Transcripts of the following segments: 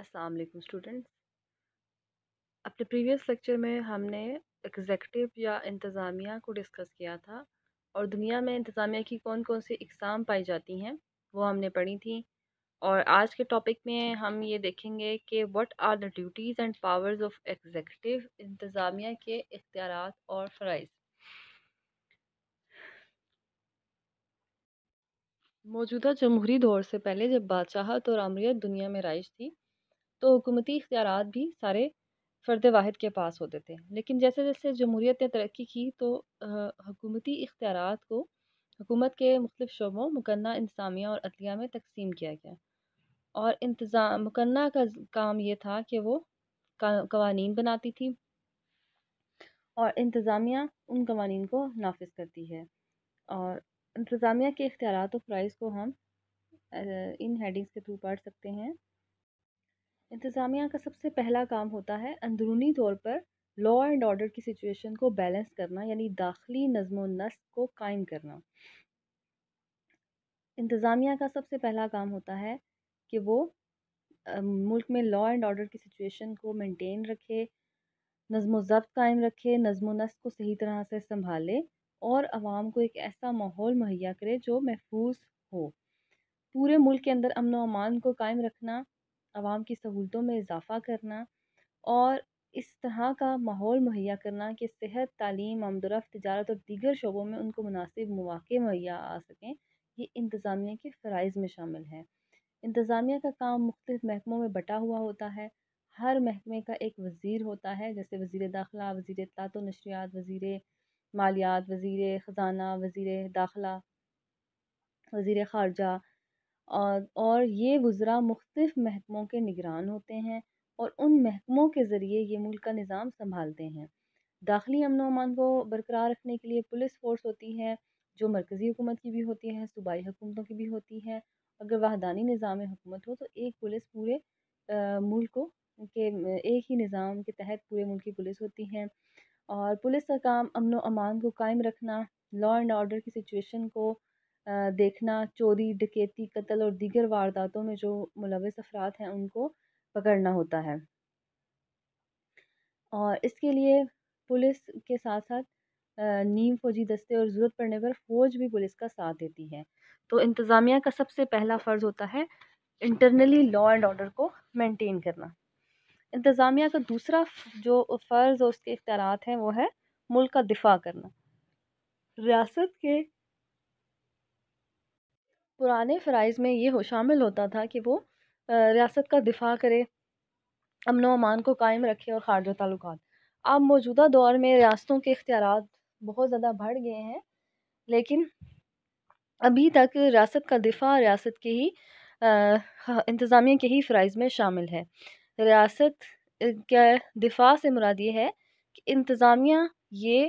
السلام علیکم اسٹوڈنٹس. اپنے پریویس لیکچر میں ہم نے ایگزیکٹو یا انتظامیہ کو ڈسکس کیا تھا اور دنیا میں انتظامیہ کی کون کون سی اقسام پائی جاتی ہیں وہ ہم نے پڑھی تھیں. اور آج کے ٹاپک میں ہم یہ دیکھیں گے کہ what are the duties and powers of executive, انتظامیہ کے اختیارات اور فرائض. موجودہ جمہوری دور سے پہلے جب بادشاہت اور امریت دنیا میں رائج تھی تو حکومتی اختیارات بھی سارے فرد واحد کے پاس ہوتے تھے، لیکن جیسے جیسے جمہوریت نے ترقی کی تو حکومتی اختیارات کو حکومت کے مختلف شعبوں مقننہ انتظامیہ اور عدلیہ میں تقسیم کیا گیا. اور مقننہ کا کام یہ تھا کہ وہ قوانین بناتی تھی اور انتظامیہ ان قوانین کو نافذ کرتی ہے. اور انتظامیہ کے اختیارات و فرائض کو ہم ان ہیڈنگز کے تھرو پڑھ سکتے ہیں. انتظامیہ کا سب سے پہلا کام ہوتا ہے اندرونی طور پر لا اینڈ آرڈر کی سچویشن کو بیلنس کرنا، یعنی داخلی نظم و نسق کو قائم کرنا. انتظامیہ کا سب سے پہلا کام ہوتا ہے کہ وہ ملک میں لا اینڈ آرڈر کی سچویشن کو مینٹین رکھے، نظم و ضبط قائم رکھے، نظم و نسق کو صحیح طرح سے سنبھالے اور عوام کو ایک ایسا ماحول مہیا کرے جو محفوظ ہو. پورے ملک کے اندر امن و امان کو قائم رکھنا، عوام کی سہولتوں میں اضافہ کرنا اور اس طرح کا ماحول مہیا کرنا کہ صحت، تعلیم، آمد و رفت، تجارت اور دیگر شعبوں میں ان کو مناسب مواقع مہیا آ سکیں، یہ انتظامیہ کے فرائض میں شامل ہے. انتظامیہ کا کام مختلف محکموں میں بٹا ہوا ہوتا ہے. ہر محکمے کا ایک وزیر ہوتا ہے، جیسے وزیر داخلہ، وزیر اطلاعات و نشریات، وزیر مالیات، وزیر خزانہ، وزیر داخلہ، وزیر خارجہ. اور یہ وزراء مختلف محکموں کے نگران ہوتے ہیں اور ان محکموں کے ذریعے یہ ملک کا نظام سنبھالتے ہیں. داخلی امن و امان کو برقرار رکھنے کے لیے پولیس فورس ہوتی ہے جو مرکزی حکومت کی بھی ہوتی ہے، صوبائی حکومتوں کی بھی ہوتی ہے. اگر وحدانی نظام حکومت ہو تو ایک پولیس پورے ملک کو کے ایک ہی نظام کے تحت پورے ملک کی پولیس ہوتی ہے. اور پولیس کا کام امن و امان کو قائم رکھنا، لا اینڈ آرڈر کی سچویشن کو دیکھنا، چوری، ڈکیتی، قتل اور دیگر وارداتوں میں جو ملوث افراد ہیں ان کو پکڑنا ہوتا ہے. اور اس کے لیے پولیس کے ساتھ ساتھ نیم فوجی دستے اور ضرورت پڑنے پر فوج بھی پولیس کا ساتھ دیتی ہے. تو انتظامیہ کا سب سے پہلا فرض ہوتا ہے انٹرنلی لا اینڈ آرڈر کو مینٹین کرنا. انتظامیہ کا دوسرا جو فرض اور اس کے اختیارات ہیں وہ ہے ملک کا دفاع کرنا. ریاست کے پرانے فرائض میں یہ شامل ہوتا تھا کہ وہ ریاست کا دفاع کرے، امن و امان کو قائم رکھے اور خارجہ تعلقات. اب موجودہ دور میں ریاستوں کے اختیارات بہت زیادہ بڑھ گئے ہیں، لیکن ابھی تک ریاست کا دفاع ریاست کے ہی انتظامیہ کے ہی فرائض میں شامل ہے. ریاست کے دفاع سے مراد یہ ہے کہ انتظامیہ یہ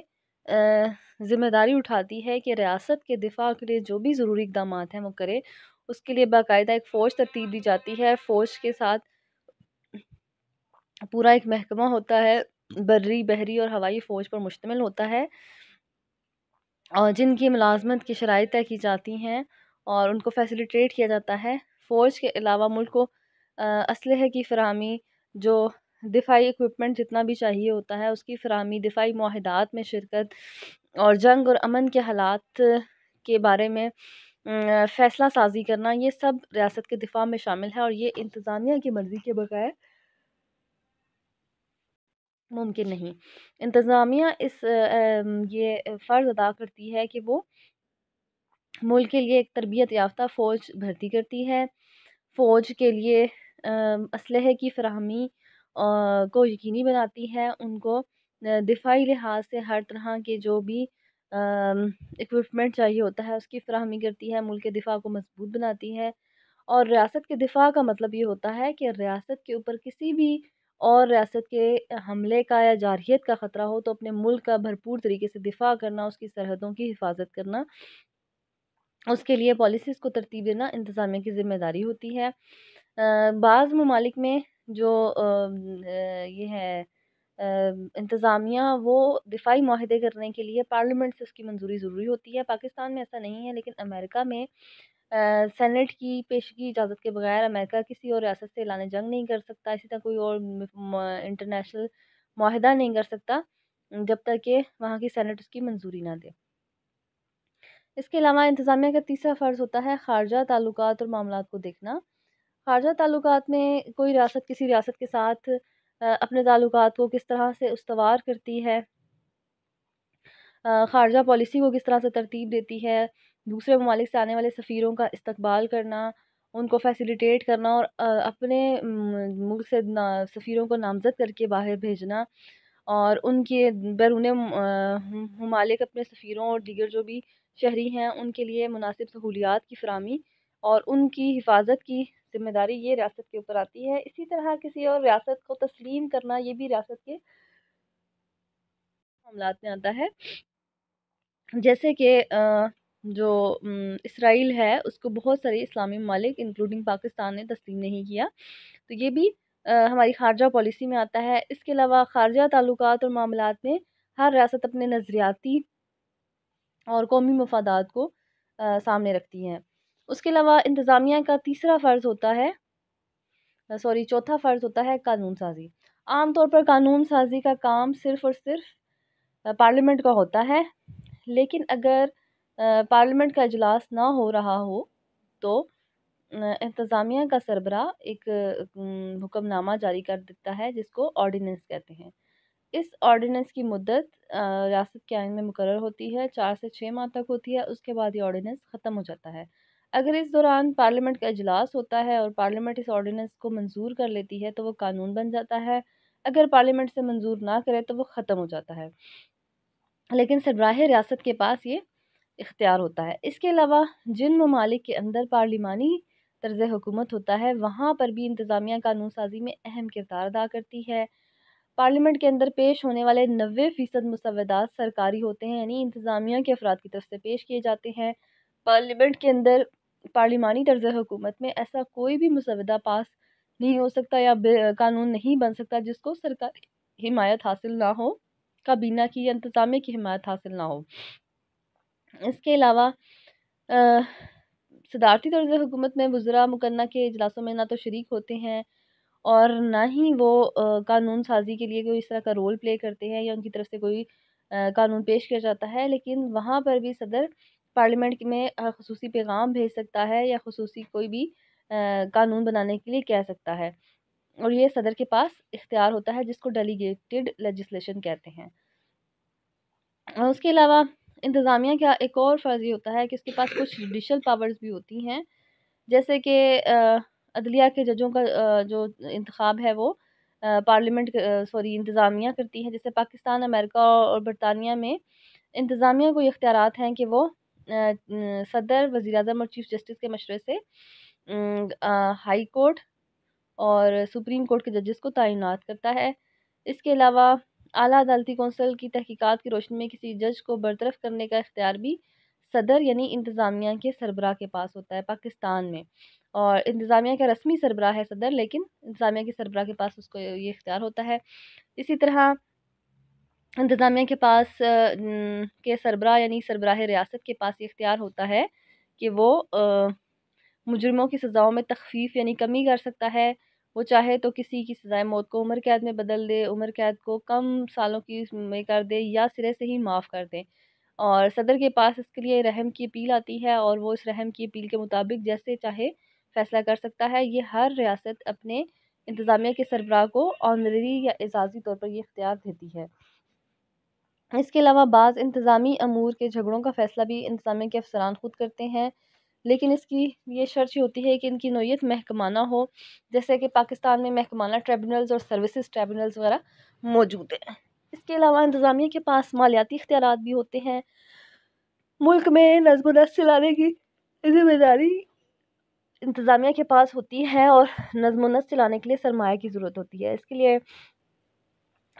ذمہ داری اٹھاتی ہے کہ ریاست کے دفاع کے لیے جو بھی ضروری اقدامات ہیں وہ کرے. اس کے لیے باقاعدہ ایک فوج ترتیب دی جاتی ہے. فوج کے ساتھ پورا ایک محکمہ ہوتا ہے، بری، بحری اور ہوائی فوج پر مشتمل ہوتا ہے، اور جن کی ملازمت کی شرائط طے کی جاتی ہیں اور ان کو فیسیلیٹیٹ کیا جاتا ہے. فوج کے علاوہ ملک کو اسلحے کی فراہمی، جو دفاعی اکوپمنٹ جتنا بھی چاہیے ہوتا ہے اس کی فراہمی، دفاعی معاہدات میں شرکت اور جنگ اور امن کے حالات کے بارے میں فیصلہ سازی کرنا، یہ سب ریاست کے دفاع میں شامل ہے اور یہ انتظامیہ کی مرضی کے بغیر ممکن نہیں. انتظامیہ یہ فرض ادا کرتی ہے کہ وہ ملک کے لیے ایک تربیت یافتہ فوج بھرتی کرتی ہے، فوج کے لیے اسلحے کی فراہمی کو یقینی بناتی ہے، ان کو دفاعی لحاظ سے ہر طرح کے جو بھی اکوپمنٹ چاہیے ہوتا ہے اس کی فراہمی کرتی ہے، ملک کے دفاع کو مضبوط بناتی ہے. اور ریاست کے دفاع کا مطلب یہ ہوتا ہے کہ ریاست کے اوپر کسی بھی اور ریاست کے حملے کا یا جارحیت کا خطرہ ہو تو اپنے ملک کا بھرپور طریقے سے دفاع کرنا، اس کی سرحدوں کی حفاظت کرنا، اس کے لیے پالیسیز کو ترتیب دینا انتظامیہ کی ذمہ داری ہوتی ہے. بعض ممالک میں جو یہ ہے انتظامیہ وہ دفاعی معاہدے کرنے کے لیے پارلیمنٹ سے اس کی منظوری ضروری ہوتی ہے. پاکستان میں ایسا نہیں ہے، لیکن امریکہ میں سینٹ کی پیشگی اجازت کے بغیر امریکہ کسی اور ریاست سے اعلان جنگ نہیں کر سکتا، اسی طرح کوئی اور انٹرنیشنل معاہدہ نہیں کر سکتا جب تک کہ وہاں کی سینٹ اس کی منظوری نہ دے۔ اس کے علاوہ انتظامیہ کا تیسرا فرض ہوتا ہے خارجہ تعلقات اور معاملات کو دیکھنا۔ خارجہ تعلقات میں کوئی ریاست کسی ریاست کے ساتھ اپنے تعلقات کو کس طرح سے استوار کرتی ہے، خارجہ پالیسی کو کس طرح سے ترتیب دیتی ہے، دوسرے ممالک سے آنے والے سفیروں کا استقبال کرنا، ان کو فیسیلیٹیٹ کرنا اور اپنے ملک سے سفیروں کو نامزد کر کے باہر بھیجنا، اور ان کے بیرون ممالک اپنے سفیروں اور دیگر جو بھی شہری ہیں ان کے لیے مناسب سہولیات کی فراہمی اور ان کی حفاظت کی ذمہ داری یہ ریاست کے اوپر آتی ہے۔ اسی طرح کسی اور ریاست کو تسلیم کرنا یہ بھی ریاست کے معاملات میں آتا ہے، جیسے کہ جو اسرائیل ہے اس کو بہت سارے اسلامی ممالک انکلوڈنگ پاکستان نے تسلیم نہیں کیا، تو یہ بھی ہماری خارجہ پالیسی میں آتا ہے۔ اس کے علاوہ خارجہ تعلقات اور معاملات میں ہر ریاست اپنے نظریاتی اور قومی مفادات کو سامنے رکھتی ہیں۔ اس کے علاوہ انتظامیہ کا چوتھا فرض ہوتا ہے قانون سازی۔ عام طور پر قانون سازی کا کام صرف اور صرف پارلیمنٹ کا ہوتا ہے، لیکن اگر پارلیمنٹ کا اجلاس نہ ہو رہا ہو تو انتظامیہ کا سربراہ ایک حکم نامہ جاری کر دیتا ہے جس کو آرڈیننس کہتے ہیں۔ اس آرڈیننس کی مدت ریاست کے آئین میں مقرر ہوتی ہے، 4 سے 6 ماہ تک ہوتی ہے، اس کے بعد یہ آرڈیننس ختم ہو جاتا ہے۔ اگر اس دوران پارلیمنٹ کا اجلاس ہوتا ہے اور پارلیمنٹ اس آرڈیننس کو منظور کر لیتی ہے تو وہ قانون بن جاتا ہے، اگر پارلیمنٹ سے منظور نہ کرے تو وہ ختم ہو جاتا ہے، لیکن سربراہ ریاست کے پاس یہ اختیار ہوتا ہے۔ اس کے علاوہ جن ممالک کے اندر پارلیمانی طرز حکومت ہوتا ہے وہاں پر بھی انتظامیہ قانون سازی میں اہم کردار ادا کرتی ہے۔ پارلیمنٹ کے اندر پیش ہونے والے 90% مسودات سرکاری ہوتے ہیں، یعنی انتظامیہ کے افراد کی طرف سے پیش کیے جاتے ہیں۔ پارلیمنٹ کے اندر پارلیمانی طرز حکومت میں ایسا کوئی بھی مسودہ پاس نہیں ہو سکتا یا قانون نہیں بن سکتا جس کو سرکاری حمایت حاصل نہ ہو، کابینہ کی یا انتظامیہ کی حمایت حاصل نہ ہو۔ اس کے علاوہ صدارتی طرز حکومت میں وزراء مقننہ کے اجلاسوں میں نہ تو شریک ہوتے ہیں اور نہ ہی وہ قانون سازی کے لیے کوئی اس طرح کا رول پلے کرتے ہیں یا ان کی طرف سے کوئی قانون پیش کیا جاتا ہے، لیکن وہاں پر بھی صدر پارلیمنٹ میں خصوصی پیغام بھیج سکتا ہے یا خصوصی کوئی بھی قانون بنانے کے لیے کہہ سکتا ہے، اور یہ صدر کے پاس اختیار ہوتا ہے جس کو ڈیلیگیٹڈ لیجسلیشن کہتے ہیں۔ اور اس کے علاوہ انتظامیہ کا ایک اور فرض یہ ہوتا ہے کہ اس کے پاس کچھ جوڈیشل پاورز بھی ہوتی ہیں، جیسے کہ عدلیہ کے ججوں کا جو انتخاب ہے وہ انتظامیہ کرتی ہے۔ جیسے پاکستان، امریکہ اور برطانیہ میں انتظامیہ کو اختیارات ہیں کہ وہ صدر، وزیر اعظم اور چیف جسٹس کے مشورے سے ہائی کورٹ اور سپریم کورٹ کے ججز کو تعینات کرتا ہے۔ اس کے علاوہ اعلیٰ عدالتی کونسل کی تحقیقات کی روشنی میں کسی جج کو برطرف کرنے کا اختیار بھی صدر یعنی انتظامیہ کے سربراہ کے پاس ہوتا ہے پاکستان میں، اور انتظامیہ کا رسمی سربراہ ہے صدر، لیکن انتظامیہ کے سربراہ کے پاس اس کو یہ اختیار ہوتا ہے۔ اسی طرح انتظامیہ کے پاس کے سربراہ یعنی سربراہ ریاست کے پاس یہ اختیار ہوتا ہے کہ وہ مجرموں کی سزاؤں میں تخفیف یعنی کمی کر سکتا ہے۔ وہ چاہے تو کسی کی سزائے موت کو عمر قید میں بدل دے، عمر قید کو کم سالوں کی میں کر دے یا سرے سے ہی معاف کر دے، اور صدر کے پاس اس کے لیے رحم کی اپیل آتی ہے اور وہ اس رحم کی اپیل کے مطابق جیسے چاہے فیصلہ کر سکتا ہے۔ یہ ہر ریاست اپنے انتظامیہ کے سربراہ کو آنرری یا اعزازی طور پر یہ اختیار دیتی ہے۔ اس کے علاوہ بعض انتظامی امور کے جھگڑوں کا فیصلہ بھی انتظامیہ کے افسران خود کرتے ہیں، لیکن اس کی یہ شرط ہوتی ہے کہ ان کی نوعیت محکمانہ ہو، جیسے کہ پاکستان میں محکمانہ ٹریبونلز اور سروسز ٹریبونلز وغیرہ موجود ہیں۔ اس کے علاوہ انتظامیہ کے پاس مالیاتی اختیارات بھی ہوتے ہیں۔ ملک میں نظم و نسق چلانے کی ذمہ داری انتظامیہ کے پاس ہوتی ہے اور نظم و نسق چلانے کے لیے سرمایہ کی ضرورت ہوتی ہے۔ اس کے لیے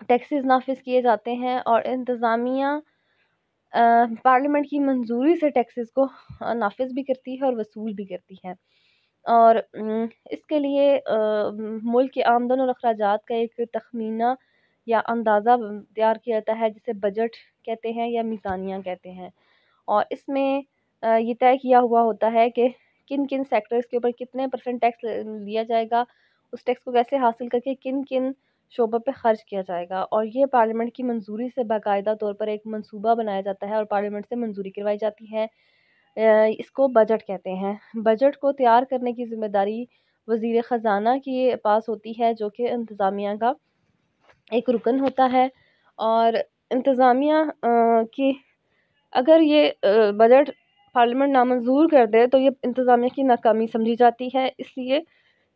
ٹیکسز نافذ کیے جاتے ہیں اور انتظامیہ پارلیمنٹ کی منظوری سے ٹیکسز کو نافذ بھی کرتی ہے اور وصول بھی کرتی ہے، اور اس کے لیے ملک کے آمدن اور اخراجات کا ایک تخمینہ یا اندازہ تیار کیا جاتا ہے جسے بجٹ کہتے ہیں یا میزانیہ کہتے ہیں، اور اس میں یہ طے کیا ہوا ہوتا ہے کہ کن کن سیکٹرز کے اوپر کتنے % ٹیکس لیا جائے گا، اس ٹیکس کو کیسے حاصل کر کے کن کن شعبوں پہ خرچ کیا جائے گا، اور یہ پارلیمنٹ کی منظوری سے باقاعدہ طور پر ایک منصوبہ بنایا جاتا ہے اور پارلیمنٹ سے منظوری کروائی جاتی ہے۔ اس کو بجٹ کہتے ہیں۔ بجٹ کو تیار کرنے کی ذمہ داری وزیر خزانہ کے پاس ہوتی ہے، جو کہ انتظامیہ کا ایک رکن ہوتا ہے، اور انتظامیہ کی اگر یہ بجٹ پارلیمنٹ نامنظور کر دے تو یہ انتظامیہ کی ناکامی سمجھی جاتی ہے، اس لیے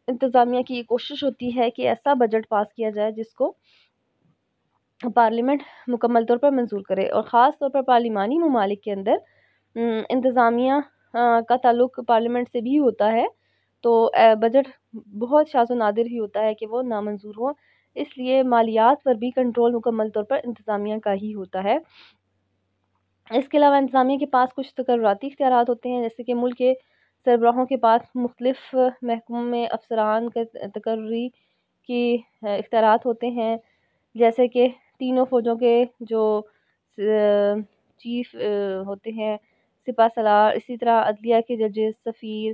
انتظامیہ کی یہ کوشش ہوتی ہے کہ ایسا بجٹ پاس کیا جائے جس کو پارلیمنٹ مکمل طور پر منظور کرے، اور خاص طور پر پارلیمانی ممالک کے اندر انتظامیہ کا تعلق پارلیمنٹ سے بھی ہوتا ہے، تو بجٹ بہت شاذ و نادر ہی ہوتا ہے کہ وہ نامنظور ہو، اس لیے مالیات پر بھی کنٹرول مکمل طور پر انتظامیہ کا ہی ہوتا ہے۔ اس کے علاوہ انتظامیہ کے پاس کچھ تقرراتی اختیارات ہوتے ہیں، جیسے کہ ملک کے سربراہوں کے پاس مختلف محکموں میں افسران کے تقرری کی اختیارات ہوتے ہیں، جیسے کہ تینوں فوجوں کے جو چیف ہوتے ہیں، سپہ سالار، اسی طرح عدلیہ کے ججز، سفیر،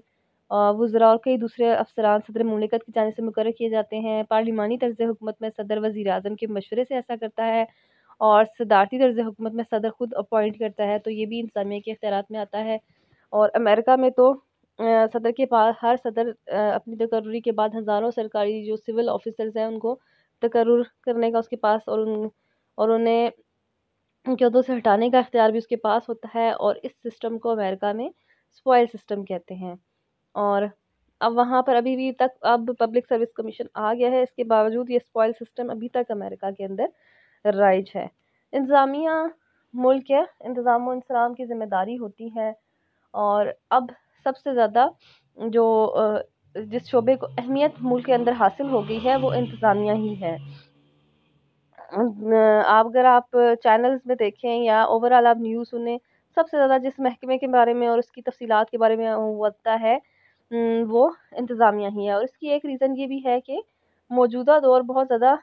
وزراء اور کئی دوسرے افسران صدر مملکت کی جانب سے مقرر کیے جاتے ہیں۔ پارلیمانی طرز حکومت میں صدر وزیر اعظم کے مشورے سے ایسا کرتا ہے، اور صدارتی طرز حکومت میں صدر خود اپوائنٹ کرتا ہے، تو یہ بھی انتظامیہ کے اختیارات میں آتا ہے۔ اور امریکہ میں تو صدر کے پاس ہر صدر اپنی تقرری کے بعد ہزاروں سرکاری جو سول آفیسرز ہیں ان کو تقرر کرنے کا اس کے پاس اور انہیں ان کے عہدوں سے ہٹانے کا اختیار بھی اس کے پاس ہوتا ہے، اور اس سسٹم کو امریکہ میں اسپوائل سسٹم کہتے ہیں۔ اور اب وہاں پر ابھی بھی تک اب پبلک سروس کمیشن آ گیا ہے، اس کے باوجود یہ اسپوائل سسٹم ابھی تک امریکہ کے اندر رائج ہے۔ انتظامیہ ملک کے انتظام و انصرام کی ذمہ داری ہوتی ہے، اور اب سب سے زیادہ جو جس شعبے کو اہمیت ملک کے اندر حاصل ہو گئی ہے وہ انتظامیہ ہی ہے۔ اگر آپ چینلز میں دیکھیں یا اوورآل آپ نیوز سنیں، سب سے زیادہ جس محکمے کے بارے میں اور اس کی تفصیلات کے بارے میں ہوتا ہے وہ انتظامیہ ہی ہے، اور اس کی ایک ریزن یہ بھی ہے کہ موجودہ دور بہت زیادہ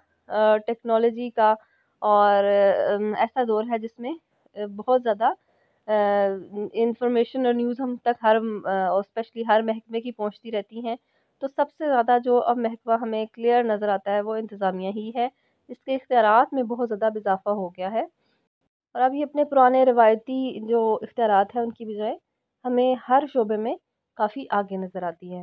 ٹیکنالوجی کا اور ایسا دور ہے جس میں بہت زیادہ انفارمیشن اور نیوز ہم تک اور اسپیشلی ہر محکمے کی پہنچتی رہتی ہیں، تو سب سے زیادہ جو اب محکمہ ہمیں کلیئر نظر آتا ہے وہ انتظامیہ ہی ہے۔ اس کے اختیارات میں بہت زیادہ اضافہ ہو گیا ہے، اور اب یہ اپنے پرانے روایتی جو اختیارات ہیں ان کی بجائے ہمیں ہر شعبے میں کافی آگے نظر آتی ہے۔